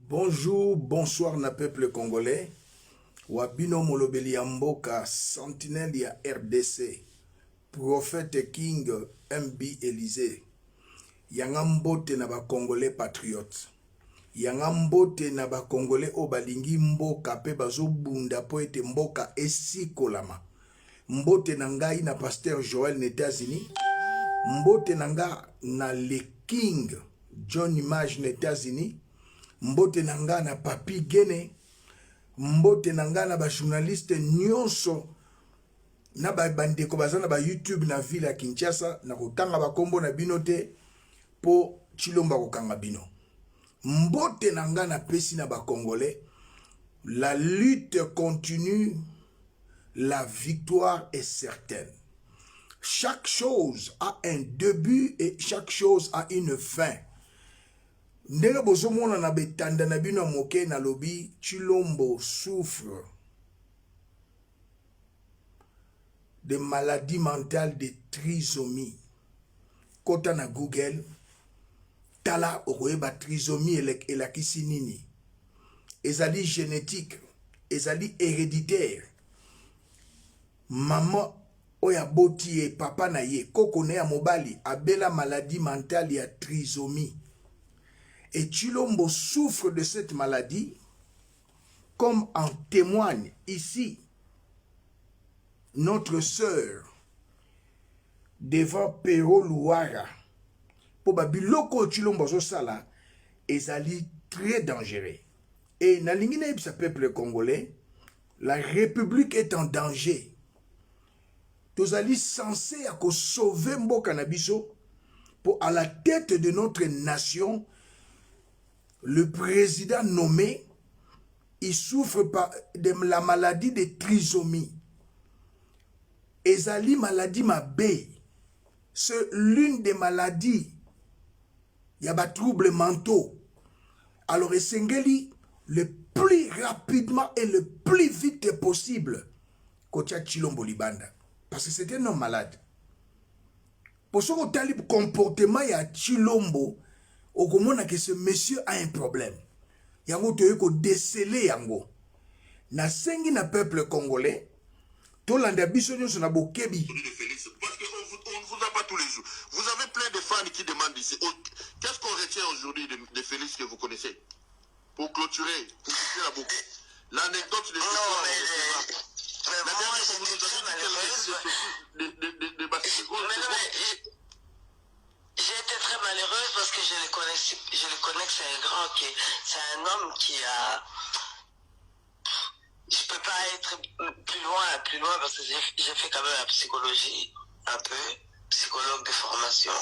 Bonjour, bonsoir na peuple congolais. Wabino molobeli ya mboka, sentinelle ya RDC, prophète King MB Élysée. Yanga mbote na ba congolais patriotes. Yanga mbote na ba congolais o balingi mboka pe bazo bunda po ete mboka esikolama. Mbote na ngai na pasteur Joël na États-Unis. Mbote na nga na le King John Image na États-Unis. Mbote na nga na Papi Gene. Mbote na nga na ba journaliste nyonso na ba bandeko baza na ba YouTube na ville ya Kinshasa na kokanga ba kombo na bino te po Chilomba kokanga bino. Mbote na nga na pesi na ba Congolais. La lutte continue, la victoire est certaine. Chaque chose a un début et chaque chose a une fin. Ndenge bozomona na betanda na bino moke na lobi Chilombo souffre de maladie mentale de trisomie. Kota na Google tala okoyeba trisomie elakisi nini. Ezali génétique, ezali héréditaire. Maman oya boti e papa na ye koko ne ya mobali abela maladie mentale ya trisomie. Et Chilombo souffre de cette maladie, comme en témoigne ici notre sœur devant Pero Louara. Pour babiloko Chilombo sala ezali très dangereux. Et na lingina sa peuple congolais, la République est en danger. Tozali censé à sauver mboka na biso pour à la tête de notre nation. Le président nommé, il souffre de la maladie de trisomie. Ezali maladie mabé. C'est l'une des maladies. Il y a des troubles mentaux. Alors, Esengeli, le plus rapidement et le plus vite possible, Kotia Chilombo Libanda. Parce que c'est un homme malade. Pour ce comportement, il y a Chilombo. Au comment que ce monsieur a un problème. Yango te ko déceler yango. Na sengi na peuple congolais. Tolanda biso nyonso na bokebi. Parce qu'on ne vous a pas tous les jours. Vous avez plein de fans qui demandent ici. Qu'est-ce qu'on retient aujourd'hui de Félix que vous connaissez? Pour clôturer, pour citer la boucle. L'anecdote de ce la dernière fois, vous nous avez dit qu'elle de J'étais très malheureuse parce que je le connais que c'est un grand, c'est un homme qui a... Je peux pas être plus loin parce que j'ai fait quand même la psychologie, un peu, psychologue de formation.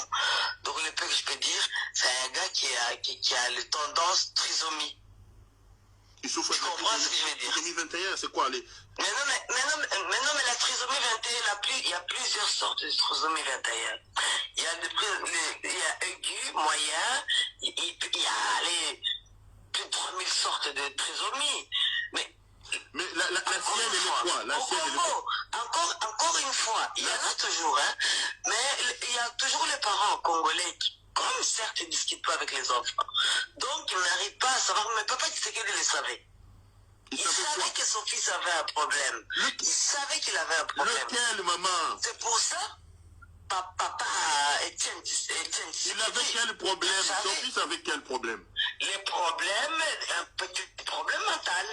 Donc le peu que je peux dire, c'est un gars qui a le tendance trisomie. Il souffre de comprends ce que je veux dire? Trisomie 21, c'est quoi les... Mais la trisomie 21, il y a plusieurs sortes de trisomie 21. Il y a aigu, moyen, il y a plus de 3000 sortes de trisomie. Mais la sienne est quoi? La sienne est encore une fois, il y en a toujours, hein, mais il y a toujours les parents congolais qui, comme certes, ils ne discutent pas avec les enfants. Donc, ils n'arrivent pas à savoir, mais papa, tu sais qu'il le savait. Il savait que son fils avait un problème. Il savait qu'il avait un problème. Lequel, maman? C'est pour ça, papa Étienne, il avait quel problème? Son fils avait quel problème? Les problèmes, un petit problème mental.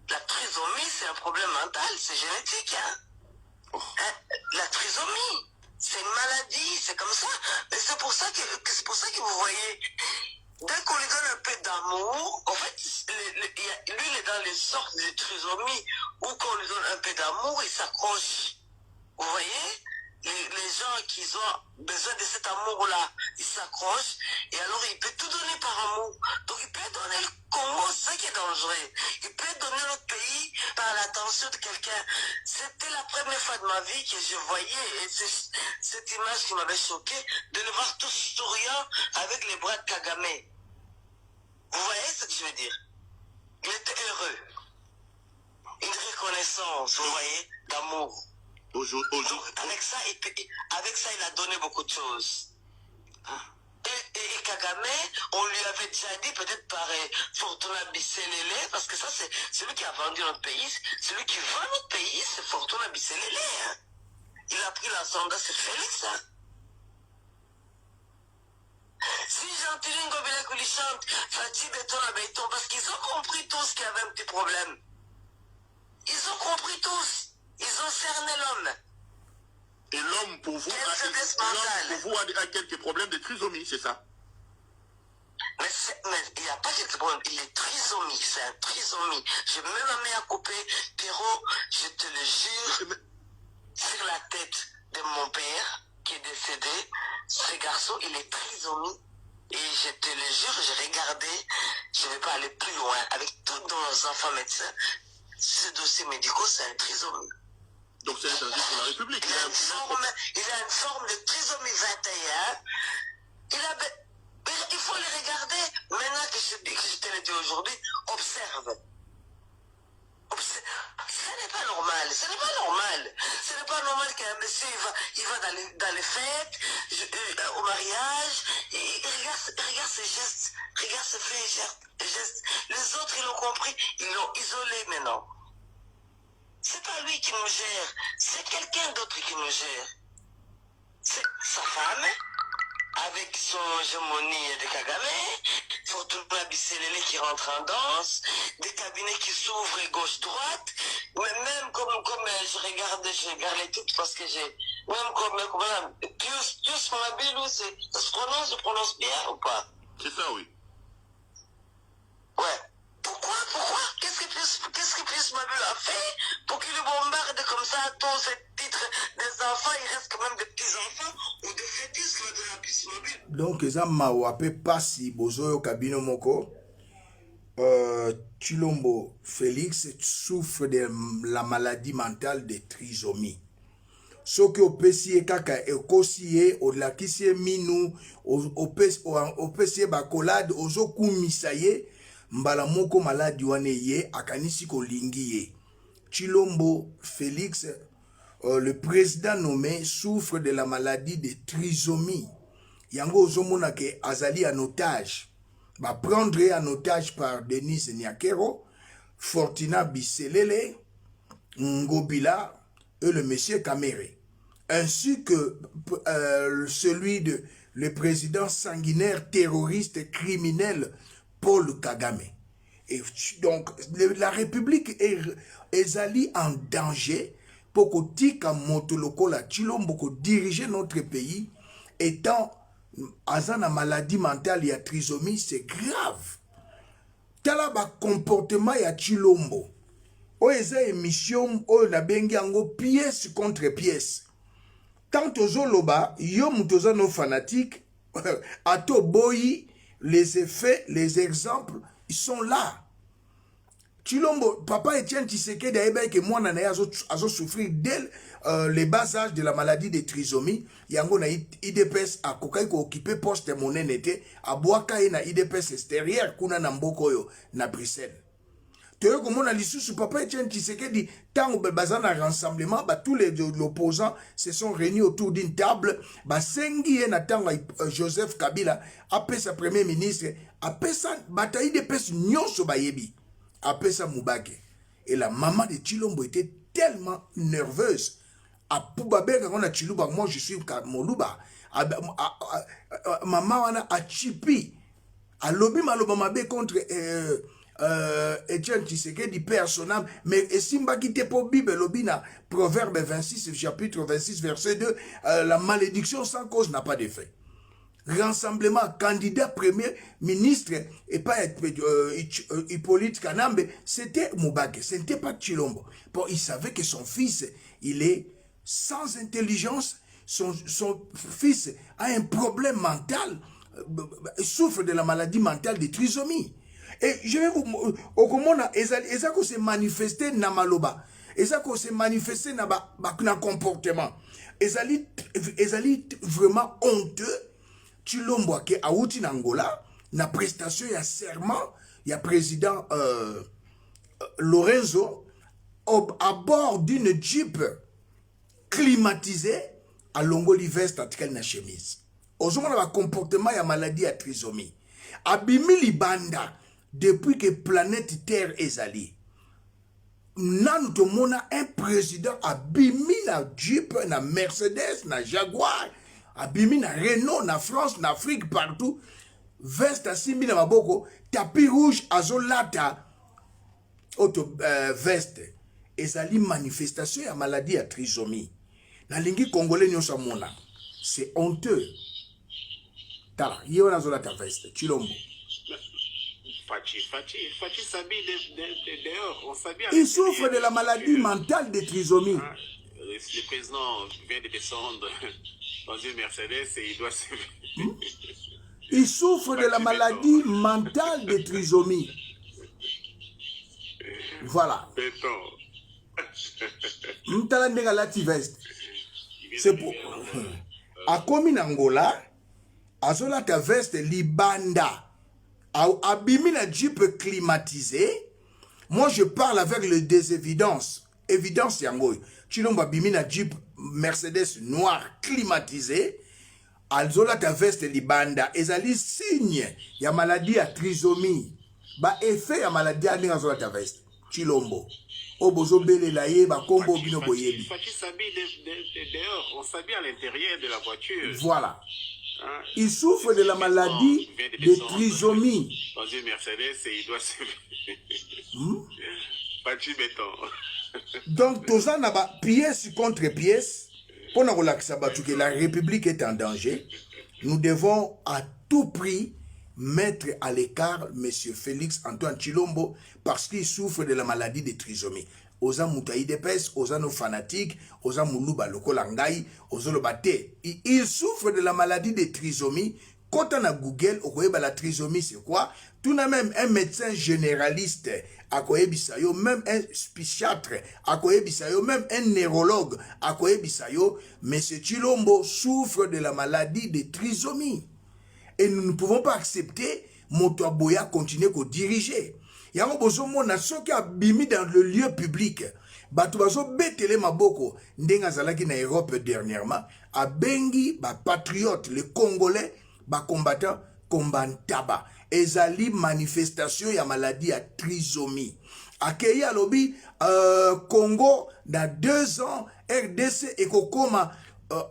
La trisomie, c'est un problème mental, c'est génétique. Hein? Oh. La trisomie, c'est une maladie, c'est comme ça. Mais c'est pour ça que vous voyez, dès qu'on lui donne un peu d'amour, en fait, lui, il est dans les sortes de trisomie où quand on lui donne un peu d'amour, il s'accroche. Vous voyez? Les gens qui ont besoin de cet amour-là, ils s'accrochent et alors il peut tout donner par amour. Donc il peut donner le Congo, ce qui est dangereux. Il peut donner notre pays par l'attention de quelqu'un. C'était la première fois de ma vie que je voyais, et c'est cette image qui m'avait choqué, de le voir tout souriant avec les bras de Kagame. Vous voyez ce que je veux dire? Il était heureux. Une reconnaissance, vous voyez, d'amour. Avec ça, il a donné beaucoup de choses. Et Kagame, on lui avait déjà dit, peut-être par Fortuna Bisselele, parce que ça, c'est celui qui a vendu notre pays, celui qui vend notre pays, c'est Fortuna Bisselele. Hein. Il a pris l'ascendant, c'est Félix. Hein. Si Jean-Tilingo Bilekouli chante, Fatih Beton à Béton, parce qu'ils ont compris tous qu'il y avait un petit problème. Ils ont compris tous. Ils ont cerné l'homme. Et l'homme, pour vous, a quelques problèmes de trisomie, c'est ça? Mais il n'y a pas quelques problèmes. Il est trisomie. C'est un trisomie. J'ai même ma main à couper. Pierrot, je te le jure, sur la tête de mon père, qui est décédé, ce garçon, il est trisomie. Et je te le jure, j'ai regardé, je ne vais pas aller plus loin, avec tous nos enfants médecins, ce dossier médicaux, c'est un trisomie. Donc c'est un danger pour la République. Il a une forme de trisomie 21. Il faut les regarder. Maintenant que je te l'ai dit aujourd'hui, observe. Ce n'est pas normal. Ce n'est pas normal. Ce n'est pas normal qu'un monsieur il va dans les fêtes, au mariage, et regarde ses gestes, regarde ses faits et gestes. Les autres, ils l'ont compris, ils l'ont isolé maintenant. C'est pas lui qui nous gère, c'est quelqu'un d'autre qui nous gère. C'est sa femme, avec son hégémonie de Kagame, Fortuna Bisselele qui rentre en danse, des cabinets qui s'ouvrent gauche-droite, mais même comme je regarde les toutes parce que j'ai, même comme Pius Mabilou, ça se prononce bien ou pas? C'est ça, oui. Ouais. Pourquoi? Qu'est-ce que Pius Mabilou a fait pour qu'il bombarde comme ça tous ces titres des enfants? Il reste quand même des petits-enfants ou des fétiches de la Pius Mabilou. Donc, eza mawape pasi bozoyo kabino moko. Chilombo Félix souffre de la maladie mentale de trisomie. Soki opesi kaka ekosi olakisi minu opesi bakolade ozokumisa ye mbala moko maladi wane ye akanisi kolingi ye. Chilombo Félix, le président nommé, souffre de la maladie de trisomie. Yango ozomona ke azali en otage. Ba prendre en otage par Denise Nyakero, Fortuna Bisselele, Ngobila et le monsieur Kamere. Ainsi que celui de le président sanguinaire, terroriste, criminel, Paul Kagame. Et donc, la République est allée en danger pour que Tika Motoloko la Chilombo diriger notre pays étant azana maladie mentale ya trisomie, c'est grave. Tala ba comportement ya Chilombo. O eza émission o na bengi yango pièce contre pièce. Tant ozoloba, yo mutoza no fanatique, ato boyi, les effets, les exemples, ils sont là. Chilombo, papa Etienne Tshisekedi a que moi nana azo souffrir dès les bas âges de la maladie de trisomie. Yango na IDPS a kokai ko occuper poste monenete a boaka na IDPS extérieur kuna na mboko yo na Bruxelles. Toyo komona lisusu papa Etienne Tshisekedi tango bazana rassemblement ba tous les opposants se sont réunis autour d'une table ba sengi na tango Joseph Kabila après sa premier ministre après ça bata IDPS nyonso ba yebi. Après ça, Moubake. Et la maman de Chilombo était tellement nerveuse. À Poubabe, quand on a Chiluba, moi je suis Moluba. Maman a Chipi. A Lobi Malobamabe contre Etienne Tshisekedi, père son âme. Mais Simba qui était pour Bible, Lobina, Proverbe 26, chapitre 26, verset 2, la malédiction sans cause n'a pas d'effet. Rassemblement, candidat premier ministre et pas Hippolyte Kanambe, c'était Moubake, ce n'était pas Chilombo. Bon, il savait que son fils, il est sans intelligence, son fils a un problème mental, souffre de la maladie mentale de trisomie. Et je vais vous au comment on s'est manifesté na maloba, on s'est manifesté na comportement, ezali vraiment honteux. Chilombo qui a outi Angola, na prestation ya serment, ya président Lorenzo à bord d'une Jeep climatisée à Longoli veste à na chemise. ozomona ba comportement ya maladie ya trisomie abimi libanda depuis que planète terre ezali nanu tomona un président abimi na Jeep na Mercedes na Jaguar abimi na Renault na France na Afrique partout veste asimbi na maboko tapis rouge azolata auto veste ezali manifestation ya maladie ya trisomie nalingi congolais nyonso amona c'est honteux tala ye wana azolata veste Chilombo Fachi s'habille dehors. On s'habille à il souffre de la maladie mentale de trisomie. Le président vient de descendre dans une Mercedes et il doit se... Il souffre de la maladie mentale de trisomie. Voilà. Mtala ndenga lati veste. C'est pour... Akomi Nangola, azola ta veste libanda. Abimi na Jeep climatisé. Moi je parle avec le des évidences. Évidence yangoy. Chilombo abimi na Jeep Mercedes noir climatisé. Alzola ta veste libanda. Ezali signe ya maladie ya trisomie. Ba effet ya maladie ya ndenge azola ta veste. Chilombo. Obozo bele la ye ba kombo bino boyebi. Fachi s'habille dehors. On s'habille à l'intérieur de la voiture. Voilà. Il souffre de la maladie de trisomie. Dans une Mercedes et il doit se... Fachi béton. Donc, tout ça n'a pas pièce contre pièce. Pour nous relaxer, que la République est en danger. Nous devons à tout prix mettre à l'écart M. Félix Antoine Chilombo parce qu'il souffre de la maladie de trisomie. Oza mutaï de pes, oza nos fanatiques, oza muluba loko langai, oza lo bate. Il souffre de la maladie de trisomie. Quand on a Google, la trisomie c'est quoi? Tout n'a même un médecin généraliste, à Bisayo, même un psychiatre, à Bisayo, même un neurologue, à Bisayo, mais ce Chilombo souffre de la maladie de trisomie. Et nous ne pouvons pas accepter Moto Boya continuer à diriger. Yango bozo mona soki abimi dans le lieu public. Bato bazo betele maboko ndenga zalaki na Europe dernièrement. Abengi ba patriotes, les Congolais, ba combattants, kombantaba. Ezali manifestation ya maladie ya trisomie. Akeyi alobi Congo dans 2 ans RDC et kokoma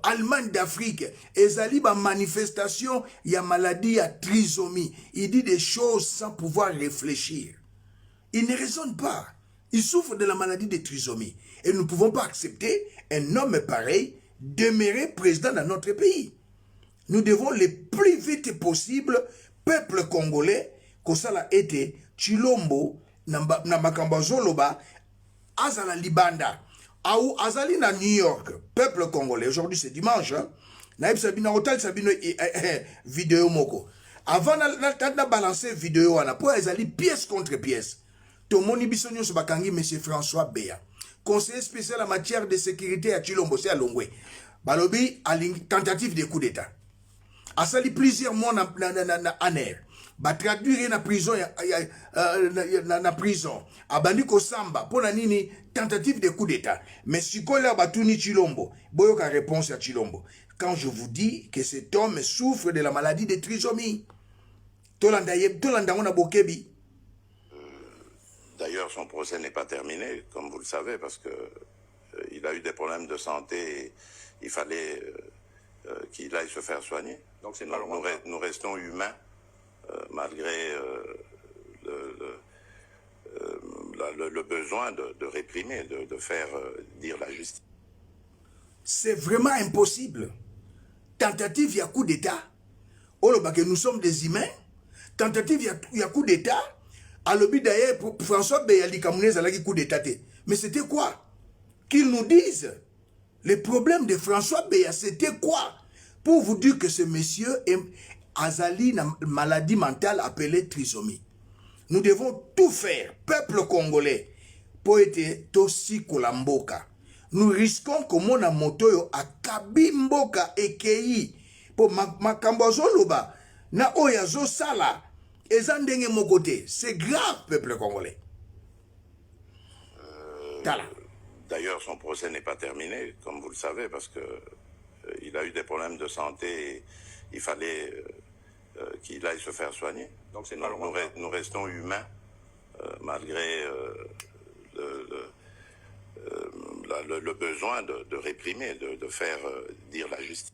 Allemagne d'Afrique, ezali ba manifestation ya maladie ya trisomie. Il dit des choses sans pouvoir réfléchir. Il ne raisonne pas. Il souffre de la maladie de trisomie. Et nous ne pouvons pas accepter un homme pareil demeurer président dans notre pays. Nous devons le plus vite possible, peuple congolais, que ça a été Chilombo, Namakamba Zoloba, Azala Libanda, Aou Azali na New York, peuple congolais. Aujourd'hui c'est dimanche. Naïb Sabina Hotel Sabino vidéo moko. Avant de balancer vidéo, on a pour Azali pièce contre pièce. Tomoni Bissonio Sobakangi, M. François Béa, conseiller spécial en matière de sécurité à Chilombo, c'est à Longwe. Balobi a une tentative de coup d'État. A sali plusieurs mois en air. Ba traduire na prison na prison. A bandi ko samba pour na nini tentative de coup d'État. Mais si kola batuni Chilombo, boyoka réponse à Chilombo. Quand je vous dis que cet homme souffre de la maladie de trisomie. Tolanda on bokebi. D'ailleurs, son procès n'est pas terminé, comme vous le savez, parce que il a eu des problèmes de santé et il fallait qu'il aille se faire soigner. Donc nous restons humains, malgré le besoin de réprimer, de faire dire la justice. C'est vraiment impossible. Tentative, il y a coup d'État. Oh, que nous sommes des humains. Tentative, il y a coup d'État. À l'objet d'ailleurs, pour François Béali Kamounez a coup d'État. Mais c'était quoi? Qu'ils nous disent. Le problème de François Béali, c'était quoi? Pour vous dire que ce monsieur est Azali une maladie mentale appelée trisomie. Nous devons tout faire, peuple congolais, pour être aussi kolamboka. Nous risquons que mon motoyo a kabimboka ekei pour makambozoloba na oyazo sala. C'est grave, peuple congolais. D'ailleurs, son procès n'est pas terminé, comme vous le savez, parce que il a eu des problèmes de santé et il fallait qu'il aille se faire soigner. Donc nous restons humains malgré le besoin de réprimer, de faire dire la justice.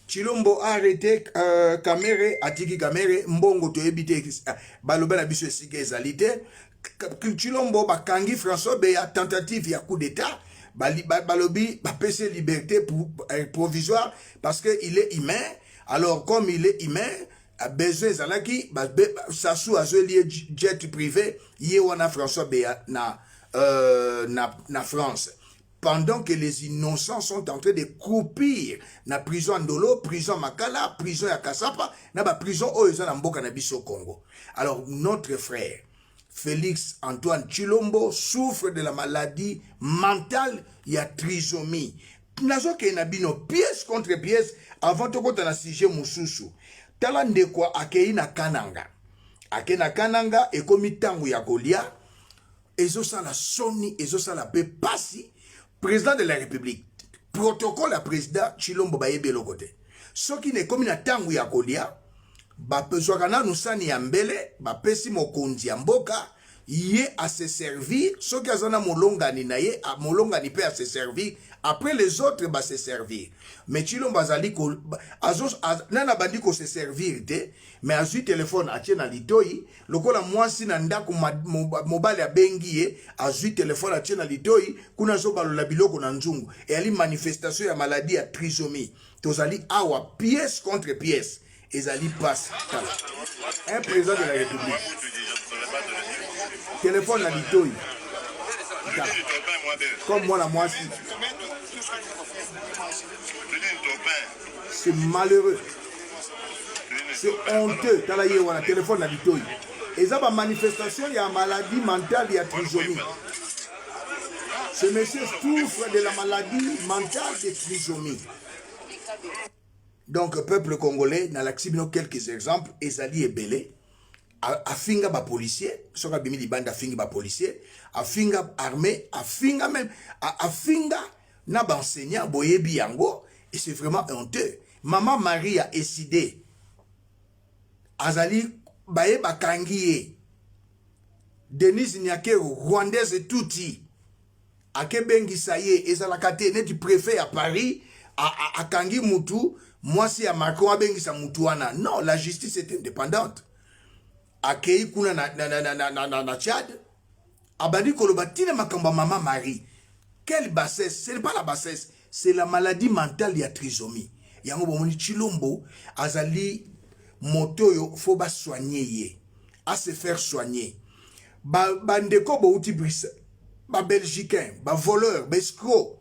Chilombo a arrêté Kamere, Atiki Kamere, Mbongo to ebite baloba na biso esika ezalite. Chilombo bakangi François Beya tentative ya coup d'état. Balobi bapese liberté provisoire parce que il est humain. Alors comme il est humain, a besoin zalaki sasu azeli jet privé yewana François Beya na France. Pendant que les innocents sont en train de croupir na prison Ndolo, prison Makala, prison ya Kasapa, na ba prison oyo na mboka na biso Congo. Alors notre frère Félix Antoine Tshilombo souffre de la maladie mentale ya trisomie. Nazo ke na bino pièce contre pièce avant to kota na sujet mususu. Tala ndekwa akei na Kananga. Ake na Kananga ekomi tangu ya kolia. Ezo sala soni, ezo sala pe pasi. Président de la République, protocole à président Tshilombo Bayebe Lokote. Ce qui n'est comme une tangu ya kolia, bapezwakana nusani ya mbele, bapesi mokonzi ya mboka, ye à se servir, ce qui azana molongani na ye, molongani pe à se servir, après les autres ba se servir. Mais Tshilombo azali ko nana bandi ko se servir te, mais azui téléphone atie na litoi, lokola mwasi na ndako mobile ya bengi ye, azui téléphone atie na litoi, kuna zo balola biloko na nzungu, et ali manifestation ya maladie ya trisomie. Tozali awa pièce contre pièce, ezali passe. Un président de la République. Téléphone na litoi. Comme moi la moisi. C'est malheureux. C'est honteux. T'as la téléphone na litoi. Et ça, ma manifestation, il y a une maladie mentale, il y a trisomie. Ce monsieur souffre de la maladie mentale de trisomie. Donc, peuple congolais, dans l'accident, quelques exemples, Ezali et Belé, afinga ba policier, soka bimi libanda afinga ba policier, afinga armée, afinga même, afinga na ba enseignant boyebi yango, et c'est vraiment honteux. Maman Marie a décidé, azali baye bakangiye, Denise Nyakero, Rwandaise touti, akebengi saye, ezalakate neti préfet à Paris, a kangi mutu, moi si a Macron abengi sa mutuana. Non, la justice est indépendante. Akei kuna na Tchad, abandi kolobatine makamba maman Marie. Quelle bassesse? Ce n'est pas la bassesse, c'est la maladie mentale ya trisomie. Yango bomoni Tshilombo azali motoyo faut ba soigner ye, à se faire soigner. Bandeko bo uti bris, ba belgicain, ba voleur, ba escroc.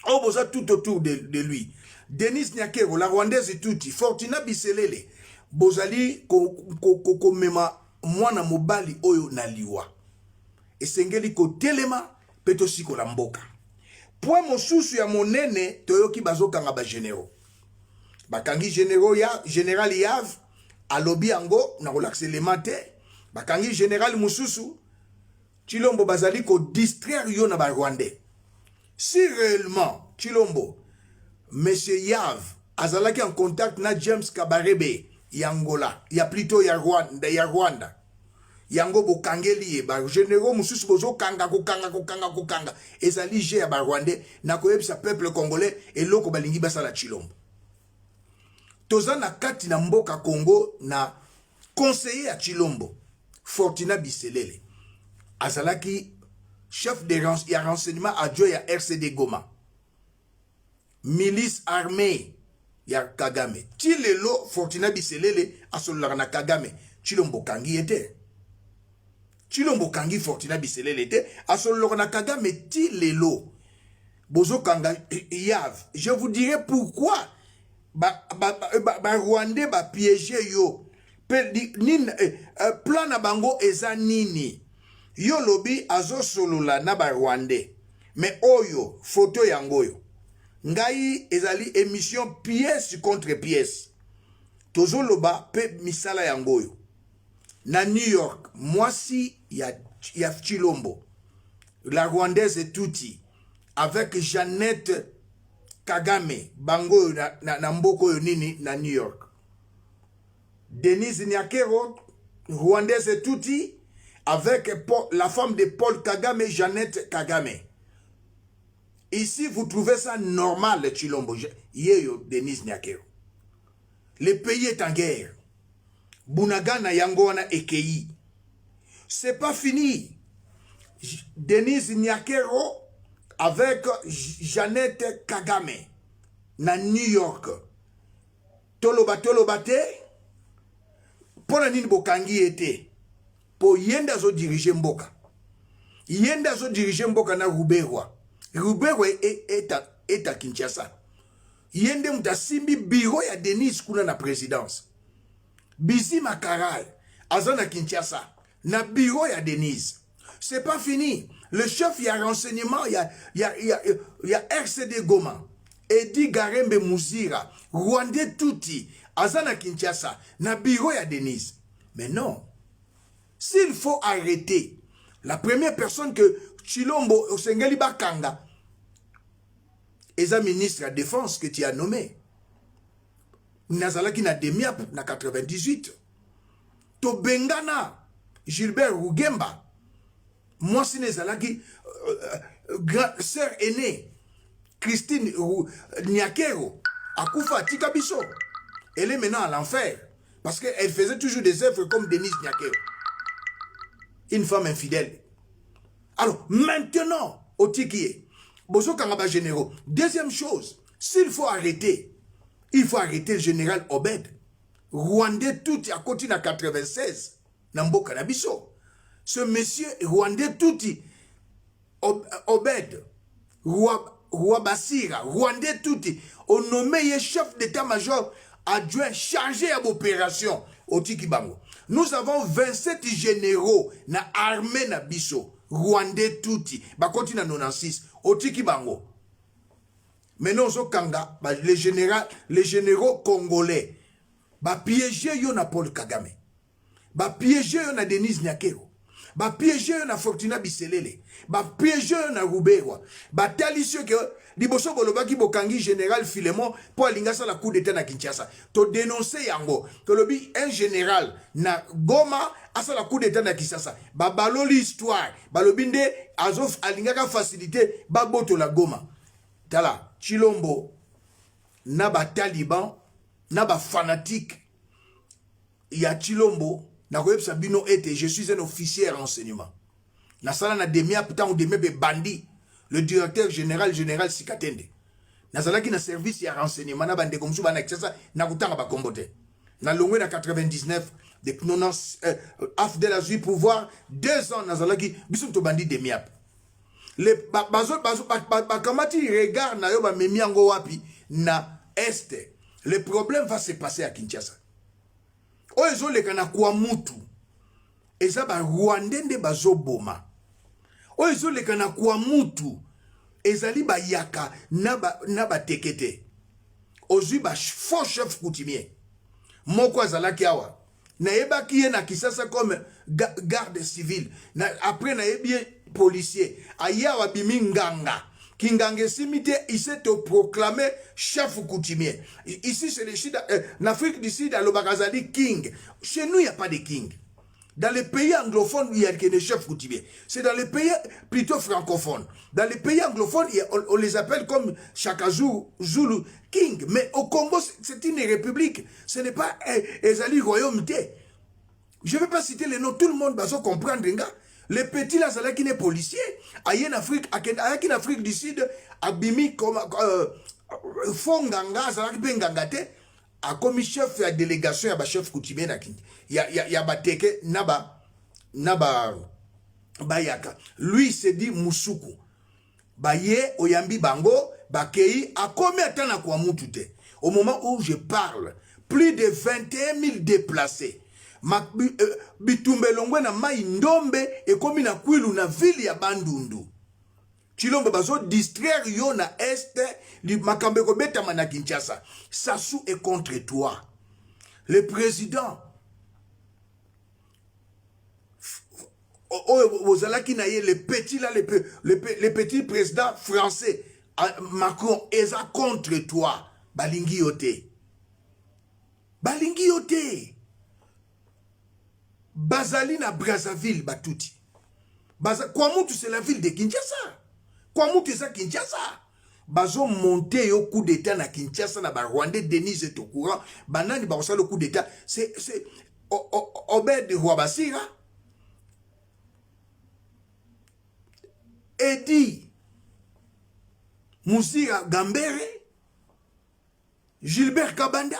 Oh boza tout autour de lui. Denis Nyakero, la Rwandaise touti, Fortuna Biselele. Bozali ko mema mwana mobali oyo na liwa. Esengeli ko telema peto siko la mboka. Point mosusu ya monene toyoki bazokanga ba généraux. Bakangi généraux ya général Yav alobi yango na relaxer les matés. Bakangi général mosusu Tshilombo bazali ko distraire yo na ba Rwandais. Si réellement Tshilombo Monsieur Yav azalaki en contact na James Kabarebe Yangola, ya plutôt ya Rwanda. Yango bokangeli ba généraux mususu bozo kanga kokanga ezali je ya ba Rwandais na koyebisa peuple congolais eloko balingi basala Tshilombo. Toza na kati na mboka Congo na conseiller ya Tshilombo Fortuna Biselele azalaki chef de renseignement adjoint ya RCD Goma. Milice armée ya Kagame. Tilelo Fortuna Biselele asololaka na Kagame. Tshilombo kangi ete. Tshilombo kangi Fortuna Biselele ete asololaka na Kagame tilelo. Bozo kanga Yav. Je vous dirai pourquoi ba Rwandais ba piéger yo. Plan na bango eza nini. Yo lobi azo solola na ba Rwandais. Mais oyo photo yangoyo. Ngai ezali émission pièce contre pièce. Tozo loba pe misala yangoyo. Na New York, mwasi ya Tshilombo, la Rwandaise touti, avec Jeannette Kagame bango na mboko yo nini na New York. Denise Nyakero, rwandaise touti, avec la femme de Paul Kagame, Jeannette Kagame. Ici, vous trouvez ça normal, Chilombo. Yeyo, Denise Nyakero. Le pays est en guerre. Bunagana Yangoana Ekei. C'est pas fini. Denise Nyakero avec Jeannette Kagame na New York. Tolobate. Pour la nini bokangi ete. Pour yenda zo diriger mboka. Yenda zo diriger mboka na Ruberwa. Ruberwa est à Kinshasa. Yende mutasimbi bureau ya Denise kuna na présidence. Bizi Makaral, azana Kinshasa, na bureau ya Denise. C'est pas fini. Le chef y a renseignement, y a RCD Goma, Edi Garembe Muzira, Rwandais Touti, azana Kinshasa, na bureau ya Denise. Mais non. S'il faut arrêter, la première personne que Chilombo Osengeli Bakanga, est un ministre de la Défense que tu as nommé. Nazalaki na Demiap na 98. To Bengana, Gilbert Rugemba. Moi, si Nazalaki, sœur aînée, Christine Nyakero, Akoufa Tikabiso. Elle est maintenant à l'enfer. Parce qu'elle faisait toujours des œuvres comme Denise Nyakero. Une femme infidèle. Alors, maintenant, au Tikié, Bozo Kangaba généraux. Deuxième chose, s'il faut arrêter, il faut arrêter le général Obed. Rwandais tout à côté de 96, Nambo Kanabiso. Ce monsieur Rwandais tout, Obed, Roi Basira, Rwandais tout, on nommé chef d'état-major adjoint chargé à l'opération au Tikibango. Nous avons 27 généraux na armée na biso. Rwandais touti, bakoti na 96, Otiki Bango. Maintenant, Zokanga, les généraux congolais, piégé yo na Paul Kagame, piégé yo na Denise Nyakero, piégé yo na Fortuna Biselele, piégé yo na Ruberwa, talisio que liboso bolobaki bokangi général Filemon pour alingasa la coup d'état na Kinshasa. To dénoncer yango, to lobi un général na Goma asa la coup d'état na Kinshasa. Baloli histoire, balobinde azof alingaka facilité baboto la Goma. Tala Chilombo na taliban na fanatique ya Chilombo na koyebsa bino ete je suis un officier renseignement. Na sala na demia putain ou demia be bandi. Le directeur général Sikatende. Nazalaki na service ya renseignement na bande komsu bana Kinshasa na kutanga ba kombote. Na longwe na 99 de Knonas Afdel Azui pouvoir 2 ans nazalaki biso to bandi de miap. Les bazo kamati regard na yo ba memiango wapi na este. Le problème va se passer à Kinshasa. Oyezo le kana kwa mutu. Eza ba Rwandende bazo boma. Oyezo le kana kwa mutu. Ezali ba yaka na tekete. Ozui ba faux chef coutumier. Moko azalaki awa. Na eba kiye na Kisasa comme garde civile. Après na ebie policier. Ayawa bimi nganga. Kingange simite, il s'est proclamé chef coutumier. Ici, c'est le Chida. En Afrique du Sud, à l'Obakazali, king. Chez nous, il n'y a pas de king. Dans les pays anglophones, il y a des chefs coutumiers. C'est dans les pays plutôt francophones. Dans les pays anglophones, on les appelle comme Chakazu, Zulu, king. Mais au Congo, c'est une république. Ce n'est pas Ezali royaumeté. Je ne vais pas citer les noms. Tout le monde va se comprendre. Les petits là, c'est qui n'est policier. En Afrique du Sud, Abimi comme Fonganga, ça qui Bengangate, a commis chef de délégation, il y a chef coutumier il y a Bateke Naba Bayaka. Lui s'est dit Musuku. Baye Oyambi Bango, Bakei a combien de temps à quoi moutute. Au moment où je parle, plus de 21 000 déplacés. Bitumbe longwe na mai ndombe e komi na kwilu na ville ya Bandundu. Chilombo bazo distraire yo na este li makambe ko betama na Kinshasa. Sassou est contre toi. Le président ozalaki na ye le petit là le petit président français Macron eza contre toi balingi yote bazali na Brazzaville batuti Kwamutu c'est la ville de Kinshasa. Kwamutu c'est Kinshasa. Bazo monter au coup d'état na Kinshasa na ba Rwandais Denise est au courant. Banani ba le coup d'état c'est Obed de Rwabasira. Edi Mousira Gambere Gilbert Kabanda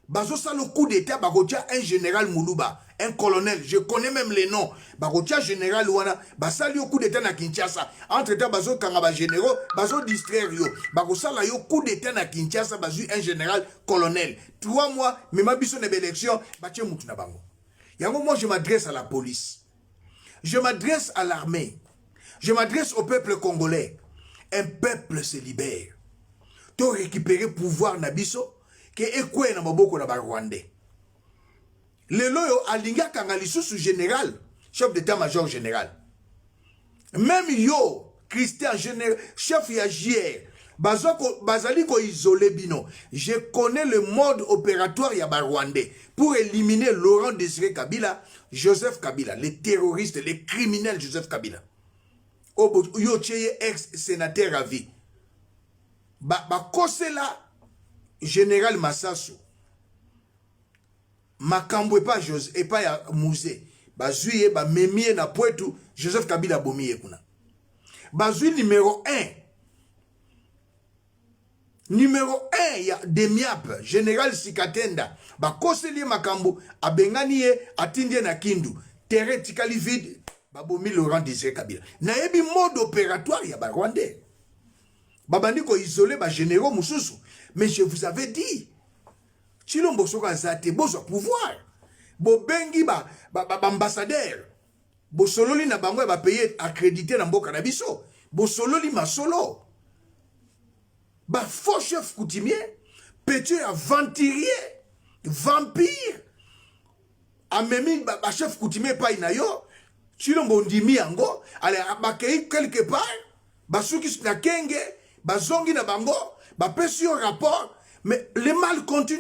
bazo ça le coup d'état bagotia un général Moulouba, un colonel, je connais même les noms. Bagotia général wana basali au coup d'état na Kinshasa. Entre temps bazo kangaba généraux, bazo distraire yo. Bagosala yo coup d'état na Kinshasa bazu un général colonel. 3 mois mais ma biso na élection batie mutu na bango. Yango moi je m'adresse à la police. Je m'adresse à l'armée. Je m'adresse au peuple congolais. Un peuple se libère. To récupérer pouvoir na biso que ekwe na maboko na ba Rwandais. Le loyo alinga kangali sous général, chef d'état-major général. Même yo, Christian général, chef yagier, bazali ko isolé bino. Je connais le mode opératoire ya ba Rwandais pour éliminer Laurent Désiré Kabila, Joseph Kabila, les terroristes, les criminels Joseph Kabila. Yo tcheye ex-sénateur à vie. Kosela Général Massassou makambo et pas ya musée bazui ba memie na Poitou Joseph Kabila bomie kuna bazui numéro 1 ya Demiap Général Sikatenda ba koseli makambo abengani atindie na Kindu terre tikali vide ba bomi Laurent Désiré Kabila na yebi mode opératoire ya ba Rwandais babandi ko isoler ba généraux mususu. Mais je vous avais dit, Chilombo soka zate, bozo pouvoir. Bo bengi ba ambassadeur. Bo sololi na bango ba payer accrédité na mboka na biso. Bo sololi ma solo. Ba faux chef coutumier, petit aventurier, vampire. Amemi ba chef coutumier pa inayo. Chilombo ndimi yango, ale abakei quelque part, ba suki na kenge, ba zongi na bango. Sur rapport, mais le mal continue.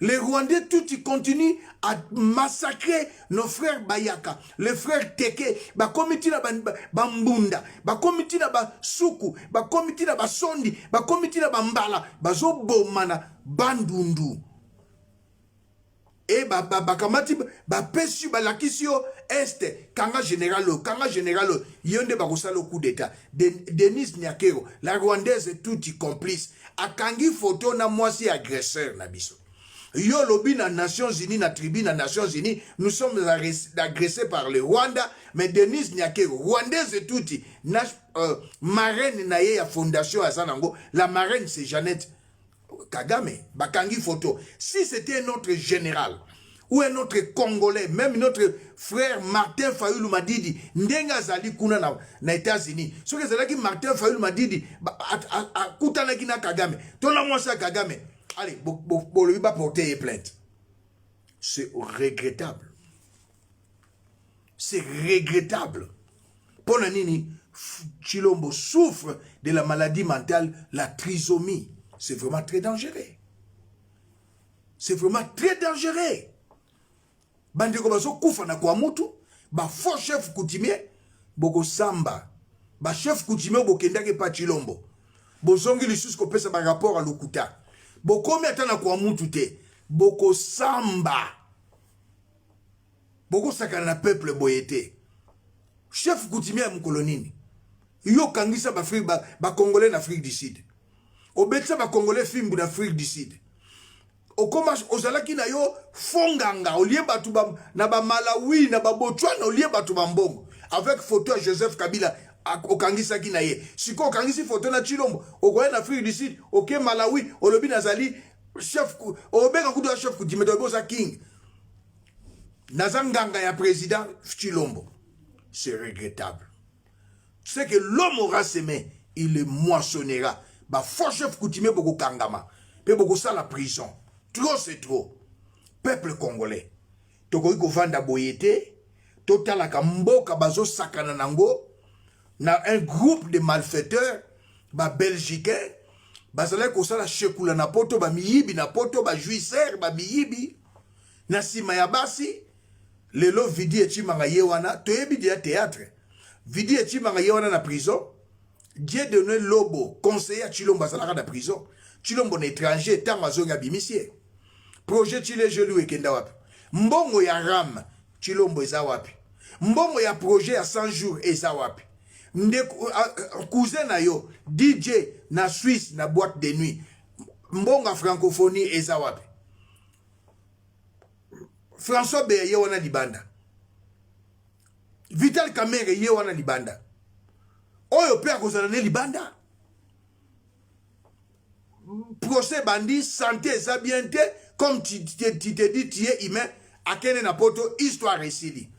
Les Rwandais, tout ils continuent à massacrer nos frères Bayaka, les frères Teke, ba komiti na Bambunda, ba komiti na Basuku, ba komiti na Basondi, ba komiti na Bambala, bazo bomana Bandundu. Et bakamati pesi balakisio este kanga général yonde bakosala coup d'état Denis Nyakero la rwandaise tout y complice akangi photo na mwasi agresseur na biso yo lobi na Nations Unies na tribune na Nations Unies nous sommes agressés par le Rwanda mais Denis Nyakero rwandaise tout marraine na ye ya fondation azanango la marraine c'est Jeannette Kagame, bakangi photo. Si c'était un autre général ou un autre Congolais, même notre frère Martin Fayulu Madidi, ndenga zali kuna na États-Unis. Ce que c'est là Martin Fayulu Madidi, kutana kina Kagame, tona mwasa Kagame. Allez, lui va porter plainte. C'est regrettable. C'est regrettable. Ponanini, Chilombo souffre de la maladie mentale, la trisomie. C'est vraiment très dangereux. C'est vraiment très dangereux. Bandeko baso kufa na kwa mutu, ba faux chef coutumier, boko samba. Ba chef coutumier bokendake pa Chilombo. Bozongi lisusu ko pesa ba rapport à Lokuta. Bokomi atana kwa mutu te, boko samba. Boko sakana na peuple boyete. Chef coutumier mkolonini. Yo kangisa ba Congolais en Afrique du Sud. Obetsa ba Congolais fimbu d'Afrique du Sud. Okoma ozalaki na yo fonganga olie batu na ba Malawi na ba Botswana olie batu mbongo avec photo à Joseph Kabila okangisa ki na ye. Siko okangisi photo na Chilombo okoye na Afrique du Sud oke Malawi olobi nazali chef obeka kudu chef coutumier de boza king. Nazanganga ya président Chilombo. C'est regrettable. C'est que l'homme aura semé, il le moissonnera. Ba faux chef coutumier boko kangama. Pe boko sa la prison. Trop c'est trop. Peuple congolais. Toko iko vanda boyete. Totala ka mboka bazo sakana nango. na un groupe de malfaiteurs ba belgicain bazala kosala shekula na poto ba miyibi na poto ba juisseur ba miyibi na sima ya basi lelo vidi etimanga ye wana toyebi dia théâtre vidi etimanga ye wana na prison Dieu donné Lobo conseiller à Chilombo bazala na prison Chilombo na étranger tango azonga bimisie projet chile jelu ekenda wapi mbongo ya ram Chilombo eza wapi mbongo ya projet ya 100 jours eza wapi cousin na yo DJ na Suisse na boîte de nuit mbonga francophonie eza wapi François Beye ye wana libanda Vital Kamerhe ye wana libanda oyo pe akozala ne libanda procès bandi santé eza bien te comme tu te dis tu es humain akene na poto histoire esili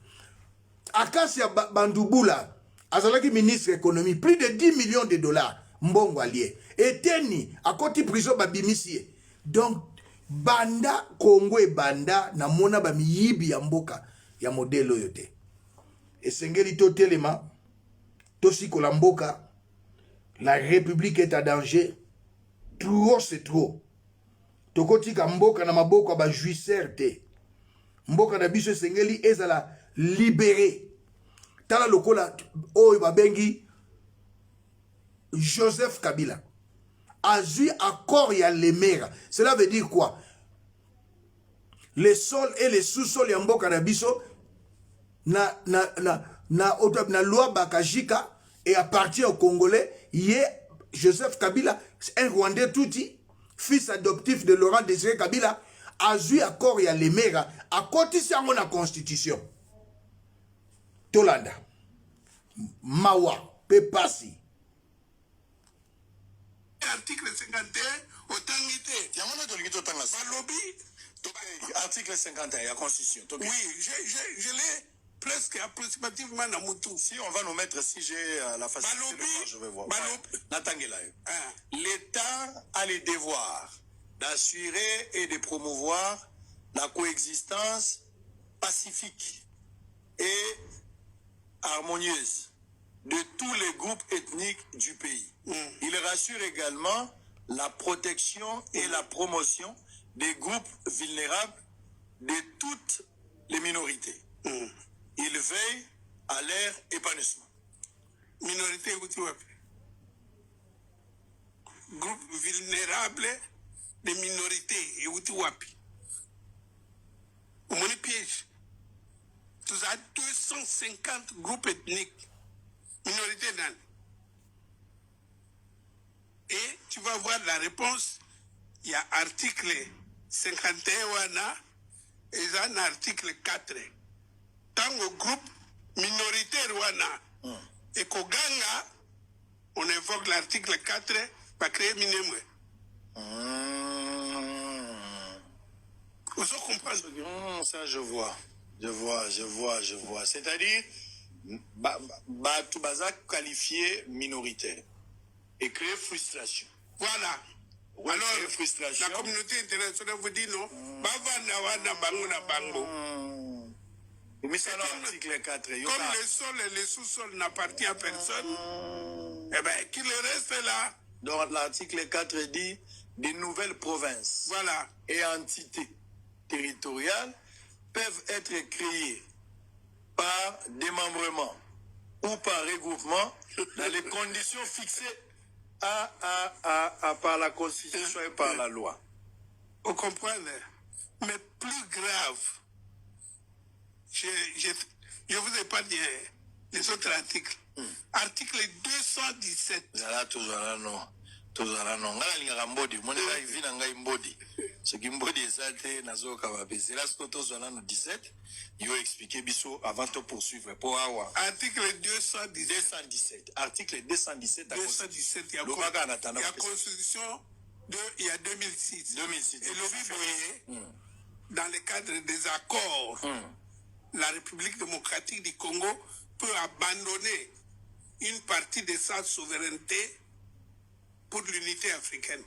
akasi ya bandubula azalaki ministre économie plus de 10 millions de dollars mbongo allié eteni akoti prison babimisie donc banda Congo e banda na mona ba miyibi ya mboka ya modèle oyo te esengeli to telema to sikola mboka la république est en danger trop c'est trop tokotika mboka na maboko ba juisseur te mboka na biso esengeli ezala libéré tala lokola oyo babengi Joseph Kabila azui accord ya Lemera. Cela veut dire quoi? Les sols et les sous-sols ya mboka na biso na loi Bakajika et appartient aux Congolais. Joseph Kabila, un Rwandais touti, fils adoptif de Laurent Désiré Kabila, azui accord ya Lemera à côté de la constitution. Tolanda Mawa Pepasi article 51 otangité article 51 la constitution. Oui, je l'ai presque approximativement dans mon tour. Si on va nous mettre, si j'ai la facilité, je vais voir. L'État a le devoir d'assurer et de promouvoir la coexistence pacifique et harmonieuse de tous les groupes ethniques du pays. Il rassure également la protection et la promotion des groupes vulnérables de toutes les minorités. Il veille à leur épanouissement. Minorité groupe vulnérable des minorités et Utiwapi. Au mon piège. Tu as 250 groupes ethniques, minorités dans. Et tu vas voir la réponse. Il y a article 51 et un article 4. Tant au groupe minoritaire wana et Koganga, on invoque l'article 4 pour créer Minemwe. Vous comprenez? Ça, je vois. C'est-à-dire, tout bazar qualifié minoritaire et créer frustration. Voilà. Alors, frustration. La communauté internationale vous dit non. Mais c'est l'article 4. Comme le sol et le sous-sol n'appartiennent à personne, eh bien, qu'il reste là. Donc, l'article 4 dit des nouvelles provinces et entités territoriales peuvent être créées par démembrement ou par regroupement dans les conditions fixées par la Constitution et par la loi. Vous comprenez? Mais plus grave, je vous épargne les autres articles. Article 217. Tozala non ngala linga mbodi mone la ivina ngai mbodi ce qui mbodi ezate nazo ka bapese là ce que tozala no 17 yo expliquer biso avant de poursuivre pour awa article 217 article 217 il y a constitution de il y a 2006 et le dans le cadre des accords la République démocratique du Congo peut abandonner une partie de sa souveraineté pour l'unité africaine.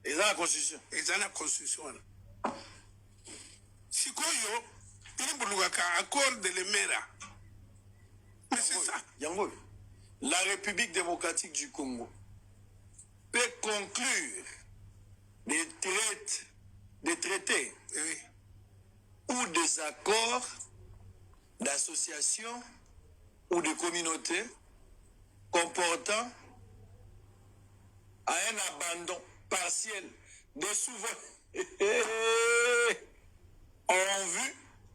Et dans la constitution. Et dans la constitution. Si koyo, il y a un accord de l'Emera. Mais c'est ça. Yango, la République démocratique du Congo peut conclure des traités ou des accords d'association ou de communauté comportant un abandon partiel des souverains en vue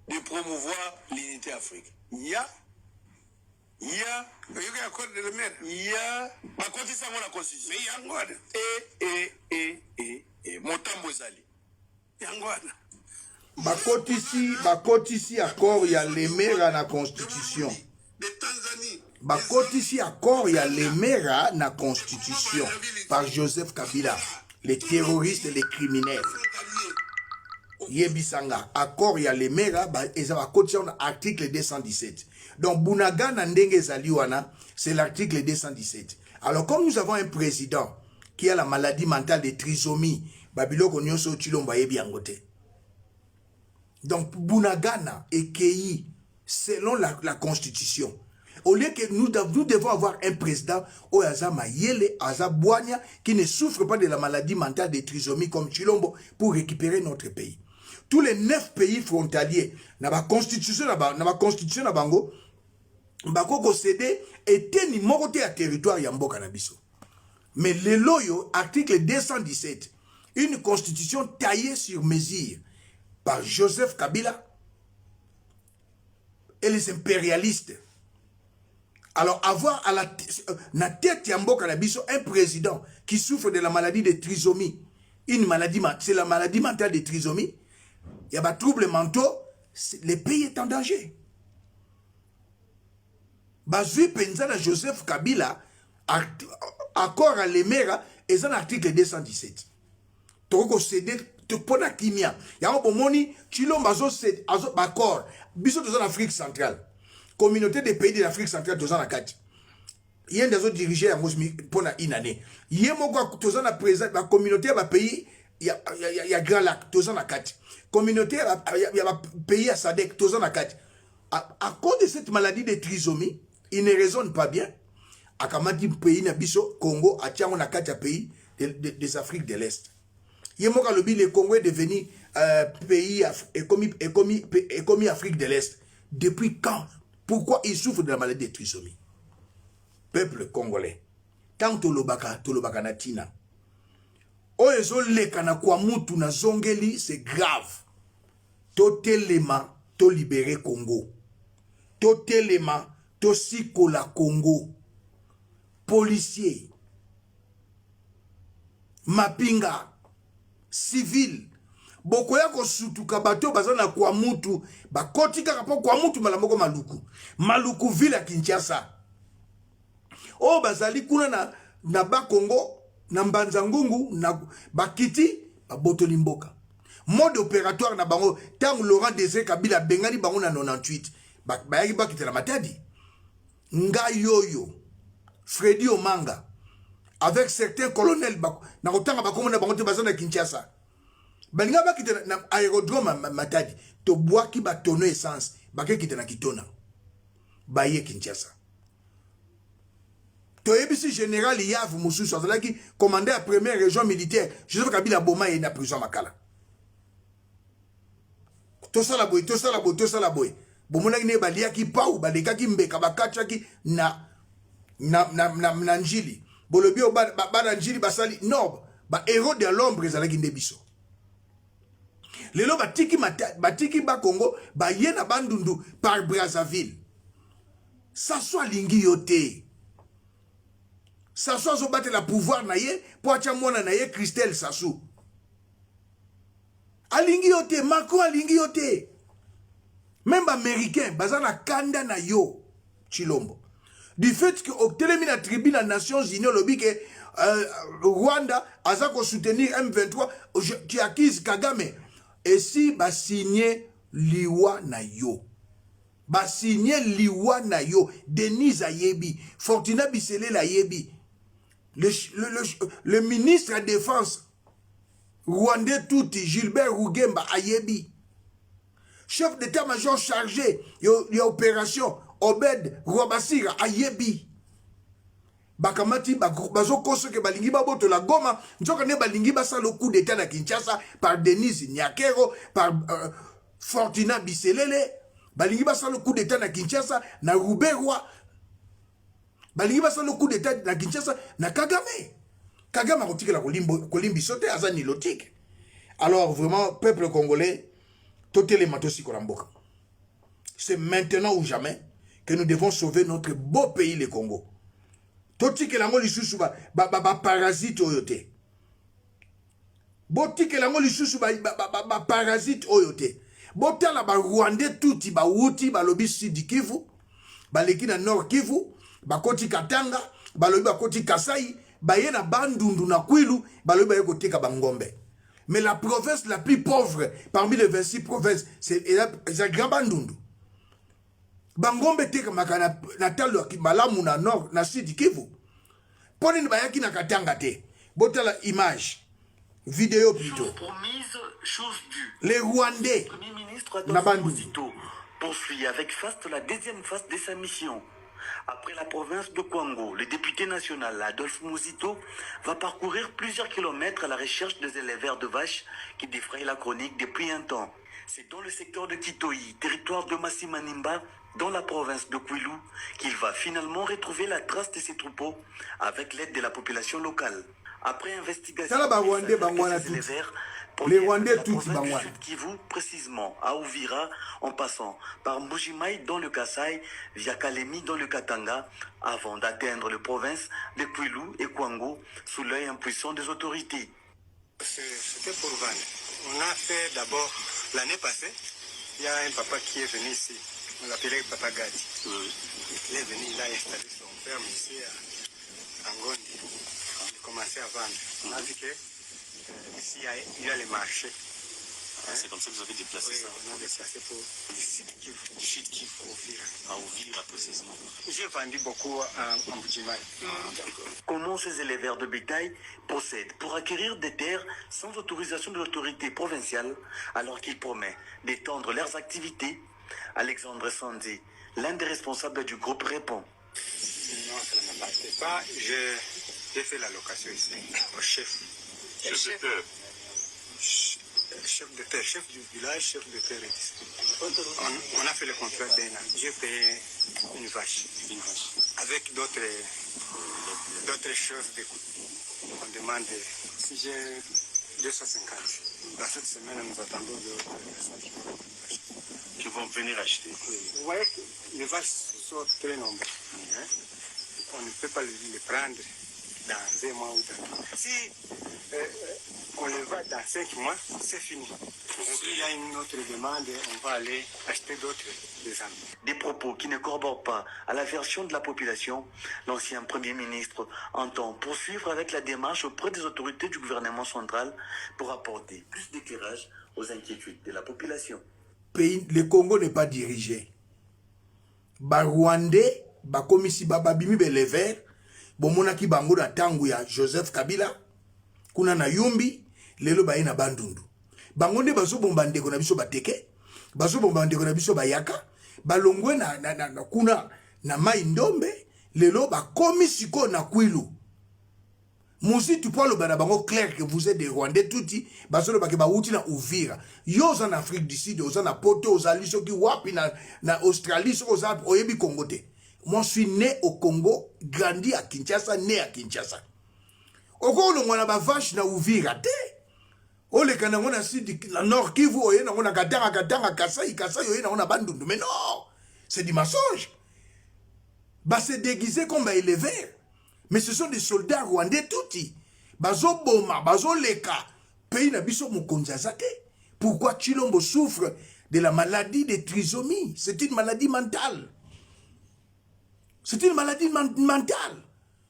de promouvoir l'unité africaine. Il y a la constitution. Et Motambo Zali. Bakotisi accord ya lemera na constitution. Bakotisi accord ya lemera na constitution par Joseph Kabila, les terroristes et les criminels. Yebisanga accord ya lemera eza bakotisi na article 217. Donc Bunaga na ndenge zaliwana, c'est l'article 217. Alors comme nous avons un président qui a la maladie mentale de trisomie, Babiloko nyonso chilomba yebi angote. Donc Bunagana est cueilli selon la constitution. Au lieu que nous devons avoir un président Oyazama Yele Azabouania qui ne souffre pas de la maladie mentale de trisomie comme Chilombo pour récupérer notre pays. Tous les 9 pays frontaliers na ba constitution na bango bakoko cédé était ni moroté à territoire ya mboka na biso. Mais le loyo article 217, une constitution taillée sur mesure par Joseph Kabila et les impérialistes. Alors avoir à la tête ya mboka na biso un président qui souffre de la maladie de trisomie, une maladie, c'est la maladie mentale de trisomie, il y a des troubles mentaux, le pays est en danger. Bazui Penzana Joseph Kabila, accord à l'Emera, et un article 217. Toko cédé, te pona kimia. Y'a un bon moni, Chilom bazo cédé, accord. Biso dans l'Afrique centrale. Communauté des pays de l'Afrique centrale, dans la 4. Il y a des autres dirigeants pendant une année. Il y a un président, la communauté a pays, il y a Grand Lac, dans la 4. Communauté, il y a un pays à Sadek, dans la 4. À cause de cette maladie de trisomie, il ne raisonne pas bien. À Kamati, pays Nabiso, Congo, à Tiango, na 4 pays des Afriques de l'Est. Il y a un le Congo est devenu pays et commis Afrique de l'Est. Depuis quand? Pourquoi il souffre de la maladie de trisomie? Peuple congolais, tant tolobaka natina. Oezo lekana kwa mutu na zongeli, c'est grave. Totelema, to libérer Congo. Totelema, to sikola Congo. Policier, mapinga, civil. Bokoya ko sutuka bato bazana kwa mutu, bakotika kapo kwa mutu malamoko maluku. Maluku ville à Kinshasa. Oh bazali kuna na ba Congo, na Mbanzangungu, na bakiti, babotoli mboka. Mode opératoire na bango, tant Laurent Désiré Kabila bengani bango na 98. Bayaki bakite la matadi. Nga yoyo, Freddy Omanga, avec certains colonels, na kotanga bakomo na bango te bazana Kinshasa. Balinga bakite na aérodrome matadi, to boaki ba tono essence, bakite na kitona. Baye Kinshasa. To ebisi général Yav Moussou, qui commandait la première région militaire, Joseph Kabila Boma et na prison Makala. Tosa la boy. Bomona ne balia ki pau, baleka ki mbeka bakacha ki na njili. Bolobi o ba njili basali no, ba héros de l'ombre ezalaki ndebiso. Lelo batiki ba Congo, ba yena bandundu par Brazzaville. Ça soit lingi yote. Ça soit zo battre la pouvoir na ye, po acha mwana na ye Christelle Sassou. Alingi yote, Macron alingi yote. Même américain, bazana kanda na yo, Chilombo. Du fait que au télémi la tribune des Nations Unies, lobby que Rwanda a soutenir M23, tu acquises Kagame. Et si ba signé liwa na yo. Ba signé liwa na yo. Denise Ayebi, Fortuna Bissele la Yebi. Le ministre de la Défense rwandais touti, Gilbert Rugemba Ayebi. Chef d'état-major chargé de l'opération Obed Rwabasira ayebi bakamati bazo koso ke balingi baboto la Goma nzoka ne balingi basa le coup d'état na Kinshasa par Denise Nyakero par Fortuna Biselele balingi basa le coup d'état na Kinshasa na Ruberwa balingi basa le coup d'état na Kinshasa na Kagame akotikela kolimbi sote azani lotique. Alors vraiment peuple congolais totele matosi kolamboka. C'est maintenant ou jamais que nous devons sauver notre beau pays, le Congo. Toti que l'ango lisusu ba parasite oyote. Boti que l'ango lisusu ba parasite oyote. Bota la ba Rwandais touti ba wuti ba lobi Sud Kivu, ba leki na Nord Kivu, ba koti Katanga, ba lobi ba koti Kasai, ba yena Bandundu na Kwilu, ba lobi ba yeko teka Bangombe. Mais la province la plus pauvre parmi les 26 provinces, c'est la Grand Bandundu. Bangombe teka makana natalo malamu na Nord na Sud Kivu. Poni bayaki na Katanga te. Botala image vidéo plutôt. Chose promise, chose due. Les Rwandais. Le Premier ministre Adolphe Muzito poursuit avec faste la deuxième phase de sa mission. Après la province de Kwango, le député national Adolphe Muzito va parcourir plusieurs kilomètres à la recherche des éleveurs de vaches qui défrayent la chronique depuis un temps. C'est dans le secteur de Kitoi, territoire de Massimanimba, dans la province de Kwilu, qu'il va finalement retrouver la trace de ses troupeaux avec l'aide de la population locale. Après investigation, les Rwandais tout Kivu, précisément à Uvira, en passant par Mbujimaï dans le Kasaï, via Kalemi dans le Katanga, avant d'atteindre les provinces de Kwilu et Kwango sous l'œil impuissant des autorités. C'était pour vendre. On a fait d'abord l'année passée, il y a un papa qui est venu ici, on l'appelait Papa Gadi. Il est venu, il a installé son ferme ici à Ngondi. Il a commencé à vendre. On a vu que ici il y a les marchés. C'est comme ça que vous avez déplacé ça? On a déplacé pour du Sud Kivu, à Uvira précisément. J'ai vendu beaucoup à Mbujimaï. Comment ces éleveurs de bétail procèdent pour acquérir des terres sans autorisation de l'autorité provinciale alors qu'ils promettent d'étendre leurs activités? Alexandre Sandi, l'un des responsables du groupe, répond. Non, ça ne m'appartient pas. J'ai fait la location ici au chef. Chef de terre, chef du village, chef de terre. On a fait le contrat d'un an. J'ai payé une vache. Avec d'autres choses. On demande si j'ai 250. Dans cette semaine, nous attendons d'autres messages. Qui vont venir acheter. Oui. Vous voyez que les vaches sont très nombreuses. On ne peut pas les prendre dans un mois ou dans... Si on les va dans 5 mois, c'est fini. S'il y a une autre demande, on va aller acheter d'autres exemples. Des propos qui ne corroborent pas à la version de la population, l'ancien Premier ministre entend poursuivre avec la démarche auprès des autorités du gouvernement central pour apporter plus d'éclairage aux inquiétudes de la population. Le Congo n'est pas dirigé. Ba Rwandais, ba komisi bababimi belever, bomonaki bango na tangu ya Joseph Kabila, kuna na Yumbi, lelo ba ina Bandundu. Bango nde bazo bomba ndeko na biso bateke, bazo bomba ndeko na biso bayaka, balongwe na kuna na Mai Ndombe, lelo ba komisi ko na Kwilu. Musi tu parles bana bango clair que vous êtes des Rwandais touti basolo ba ke ba uti na Uvira yo en Afrique du Sud aux na poto aux aliso ki wapi na Australie aux Alpes oyebi Congo te. Moi je suis né au Congo, grandi à Kinshasa, né à Kinshasa. Oko lo ngona ba vache na Uvira te. O le kana ngona Sud na Nord Kivu oye na ngona Katanga Kasai oye na ngona Bandundu. Mais non, c'est du mensonge. Ba se déguiser comme ba élever. Mais ce sont des soldats rwandais touti. Bazo boma, bazo leka. Pays na biso mokonzazate. Pourquoi Chilombo souffre de la maladie de trisomie? C'est une maladie mentale. C'est une maladie mentale.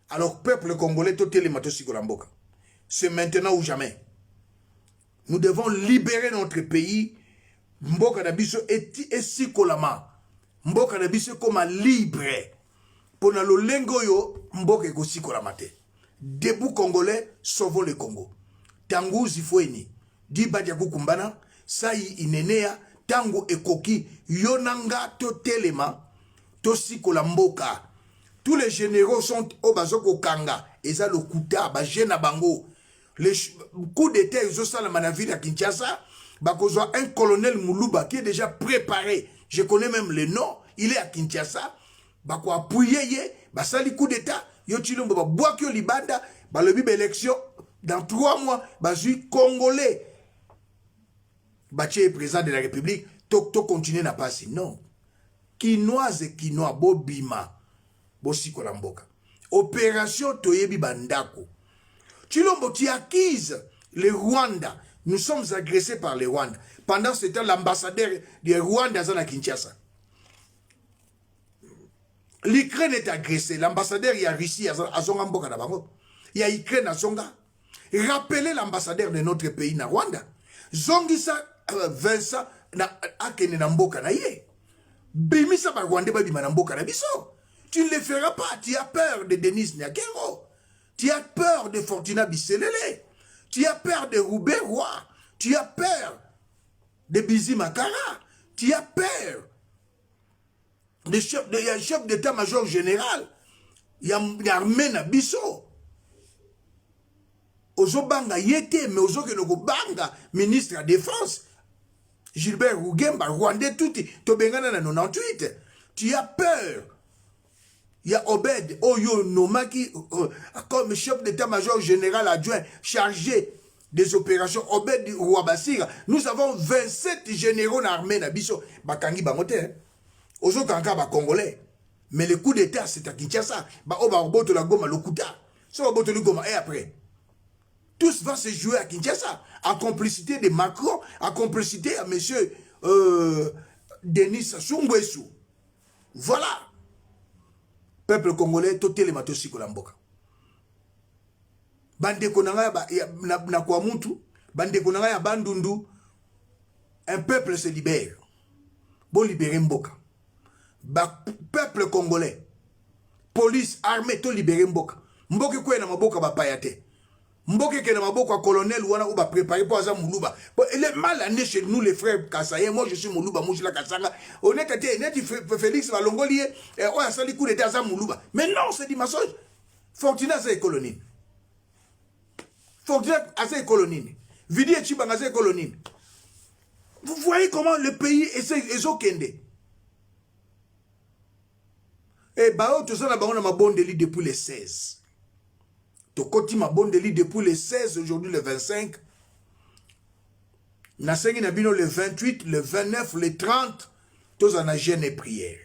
Alors, peuple congolais, c'est maintenant ou jamais. Nous devons libérer notre pays. Mboka na biso esi kolama. Mboka na biso comme libre. Pour na lolengo yo mboka ekosi kolama te. Debout congolais, sauvons le Congo. Tangu zifueni. Di badia kukumbana. Sai inenea. Tangu ekoki. Yonanga to telema. Tosiko la mboka. Tous les généraux sont au bazoko kanga. Eza lokuta, ba jena bango. Les coups d'état, ils ont ça la ville à Kinshasa. Bakozwa un colonel Moulouba qui est déjà préparé. Je connais même le nom. Il est à Kinshasa. Bako appuyer, basali coup d'état. Yo chilombo ba boakyo libanda. Ba le bibe élection. Dans 3 mois, bazui Congolais. Baché président de la République. To continue n'a pas si. Non. Kinoise et Kinois, Bobima. Bosiko la mboka. Opération Toyebi Bandako. Chilombo, tu acquises le Rwanda. Nous sommes agressés par les Rwandais. Pendant ce temps, l'ambassadeur du Rwanda est à Kinshasa. L'Ukraine est agressée. L'ambassadeur, il y a Russie à Zonga Mboka Nabango. Il y a Ukraine à Zonga. Rappelez l'ambassadeur de notre pays, na Rwanda. Zongisa Vincent na Akene na Mboka na ye. Bimisa ba Rwanda ba bima na Mboka na biso. Tu ne le feras pas. Tu as peur de Denis Nyakero. Tu as peur de Fortuna Bisselele. Tu as peur de Roubé Roy. Tu as peur de Bizi Makara. Tu as peur de chef d'état-major général. Il y a armée na biso. Ozo banga yete, mais ozo ke noko banga ministre de la défense. Gilbert Rougemba, Rwandais touti. Tobengana na 98. Tu as peur. Il y a Obed Oyo Nomaki comme chef d'état-major général adjoint chargé des opérations. Obed Ouabasira. Nous avons 27 généraux dans l'armée Nabiso. Bakangi Bamote. Ozo Kanka ba Congolais. Mais le coup d'état c'est à Kinshasa. Ba Oba Oboto la Goma Lokuta. So Oboto la Goma et après. Tous va se jouer à Kinshasa. En complicité de Macron. En complicité à monsieur Denis Sassou Nguesso. Voilà. Peuple congolais, toté les matos sikolamboka. Bande konanga na kwa muntu, bande konanga ya bandundu, un peuple se libère. Bon libérer mboka. Peuple congolais, police, armée, to libérer mboka. Mboke kwe na maboka ba payate. Mboke ke na maboka colonel wana ou ba préparer pour aza Moulouba. Bon, il est mal amené chez nous les frères Kassaye. Moi je suis Moulouba, moi je suis la Kassanga. On est qu'à net Félix Valongoli et on a sali coup d'état aza Moulouba. Mais non, c'est du mensonge. Fortuna c'est colonie. Fortuna c'est colonie. Vidi et Chibanga c'est colonie. Vous voyez comment le pays est okende. Et bah tout ça là on a ma bonne délit depuis les 16. Tokoti ma bonne délit depuis le 16, aujourd'hui le 25. Nasengi Nabino le 28, le 29, le 30. Tous en a jeûne et prière.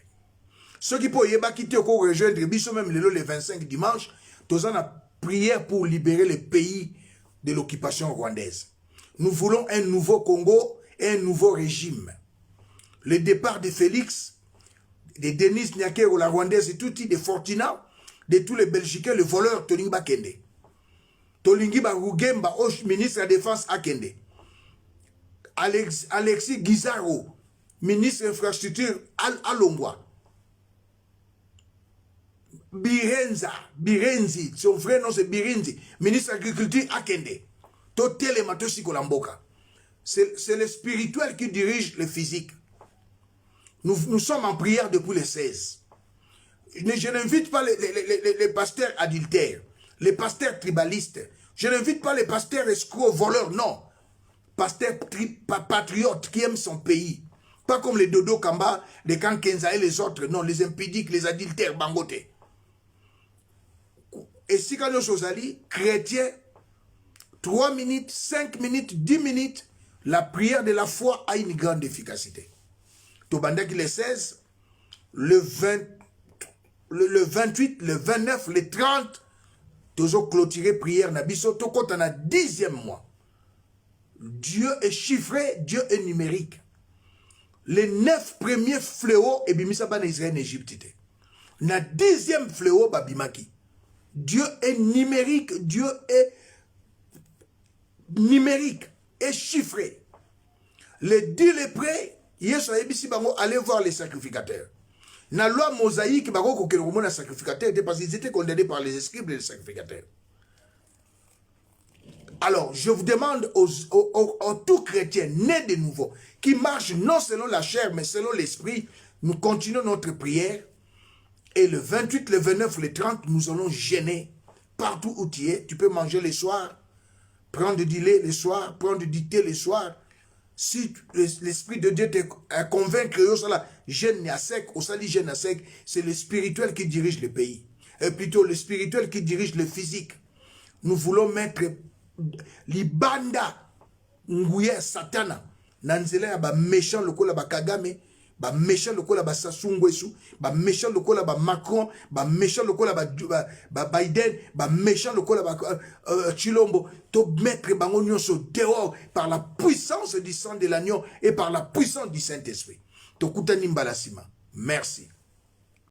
Ceux qui peuvent pas quitter au rejoindre Biso même le 25 dimanche, tous en a prière pour libérer le pays de l'occupation rwandaise. Nous voulons un nouveau Congo et un nouveau régime. Le départ de Félix, de Denis Nyakero, la rwandaise et tout, de Fortuna, de tous les Belgicains, le voleur Tolingi Bakende. Tolingi Rougemba, ministre de la Défense Akende. Alexis Guizaro, ministre de l'Infrastructure Alongwa. Birenzi, son vrai nom c'est Birenzi, ministre de l'Agriculture Akende. Totel et Matosi Kolamboka. C'est le spirituel qui dirige le physique. Nous sommes en prière depuis le 16. Je n'invite pas les pasteurs adultères, les pasteurs tribalistes. Je n'invite pas les pasteurs escrocs, voleurs, non. Pasteurs patriotes qui aiment son pays. Pas comme les Dodo Kamba, les Kankenza et les autres, non, les impudiques, les adultères, Bangote. Et si quand nous allons, chrétiens, 3 minutes, 5 minutes, 10 minutes, la prière de la foi a une grande efficacité. Tobandaki le 16, le 28, le 29, le 30, nous avons clôturé prière Nabiso, tout compte en a 10e mois. Dieu est chiffré, Dieu est numérique. Les 9 premiers fléaux, et bimisa ban Israël en Égypte. Na 10e fléau, babimaki. Dieu est numérique, Dieu est numérique et chiffré. Les 10 lépreux, allez voir les sacrificateurs. La loi mosaïque, parce qu'ils étaient condamnés par les escribes et les sacrificateurs. Alors, je vous demande aux tout chrétiens nés de nouveau, qui marchent non selon la chair, mais selon l'esprit, nous continuons notre prière Et le 28, le 29, le 30, nous allons jeûner. Partout où tu es, tu peux manger le soir, prendre du lait le soir, prendre du thé le soir. Si l'Esprit de Dieu te convainc que jeûne à sec, jeûne à sec, c'est le spirituel qui dirige le pays. Et plutôt le spirituel qui dirige le physique. Nous voulons mettre l'Ibanda, Nguye, Satana, Nanzela ya ba méchant lokola ba Kagame, ba méchant lokola ba Sassou Nguesso, ba méchant lokola ba Macron, ba méchant lokola ba Biden, ba méchant lokola ba Chilombo, to mettre bango nyonso dehors par la puissance du sang de l'agneau et par la puissance du Saint-Esprit. To kutani mbalasima. Merci.